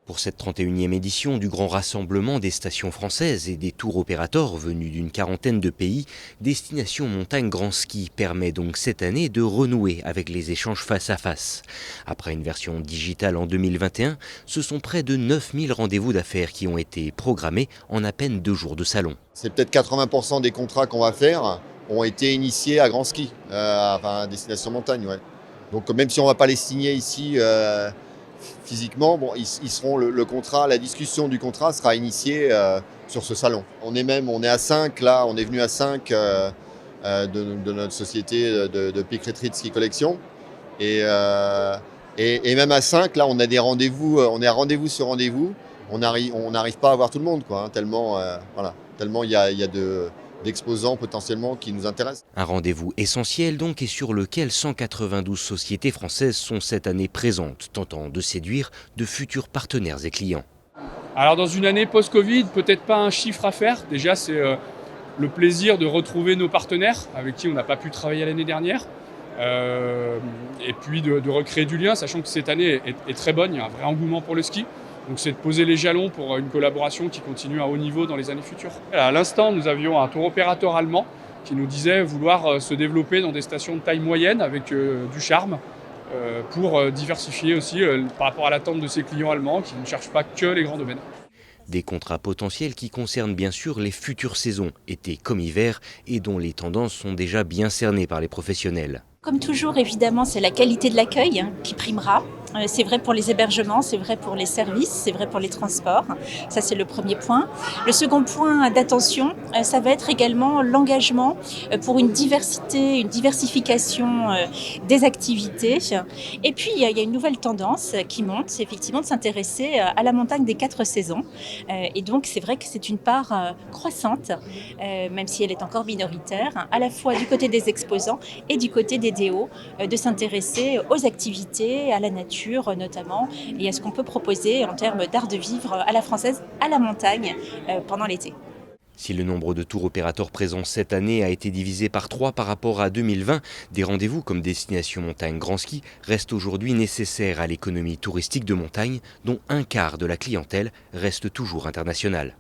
Pour cette 31e édition du grand rassemblement des stations françaises et des tours opérateurs venus d'une quarantaine de pays, Destination Montagne Grand Ski permet donc cette année de renouer avec les échanges face à face. Après une version digitale en 2021, ce sont près de 9000 rendez-vous d'affaires qui ont été programmés en à peine 2 jours de salon. C'est peut-être 80% des contrats qu'on va faire ont été initiés à Grand Ski, à Destination Montagne. Ouais. Donc même si on ne va pas les signer ici physiquement, bon, ils seront le contrat, la discussion du contrat sera initiée sur ce salon. On est à 5 là, on est venu à 5 de notre société de Peak Retreat Ski Collection. Et même à 5 là, on a des rendez-vous, on est à rendez-vous sur rendez-vous. On n'arrive pas à voir tout le monde, quoi, hein, tellement il y a d'exposants potentiellement qui nous intéressent. Un rendez-vous essentiel donc et sur lequel 192 sociétés françaises sont cette année présentes, tentant de séduire de futurs partenaires et clients. Alors dans une année post-Covid, peut-être pas un chiffre à faire. Déjà c'est le plaisir de retrouver nos partenaires avec qui on n'a pas pu travailler l'année dernière. Et puis de recréer du lien, sachant que cette année est très bonne, il y a un vrai engouement pour le ski. Donc c'est de poser les jalons pour une collaboration qui continue à haut niveau dans les années futures. À l'instant, nous avions un tour opérateur allemand qui nous disait vouloir se développer dans des stations de taille moyenne avec du charme pour diversifier aussi par rapport à l'attente de ses clients allemands qui ne cherchent pas que les grands domaines. Des contrats potentiels qui concernent bien sûr les futures saisons, été comme hiver, et dont les tendances sont déjà bien cernées par les professionnels. Comme toujours, évidemment, c'est la qualité de l'accueil qui primera. C'est vrai pour les hébergements, c'est vrai pour les services, c'est vrai pour les transports. Ça, c'est le premier point. Le second point d'attention, ça va être également l'engagement pour une diversification des activités. Et puis, il y a une nouvelle tendance qui monte, c'est effectivement de s'intéresser à la montagne des 4 saisons. Et donc, c'est vrai que c'est une part croissante, même si elle est encore minoritaire, à la fois du côté des exposants et du côté des DO, de s'intéresser aux activités, à la nature notamment, et à ce qu'on peut proposer en termes d'art de vivre à la française, à la montagne, pendant l'été. Si le nombre de tours opérateurs présents cette année a été divisé par 3 par rapport à 2020, des rendez-vous comme Destination Montagne Grand Ski restent aujourd'hui nécessaires à l'économie touristique de montagne, dont un quart de la clientèle reste toujours internationale.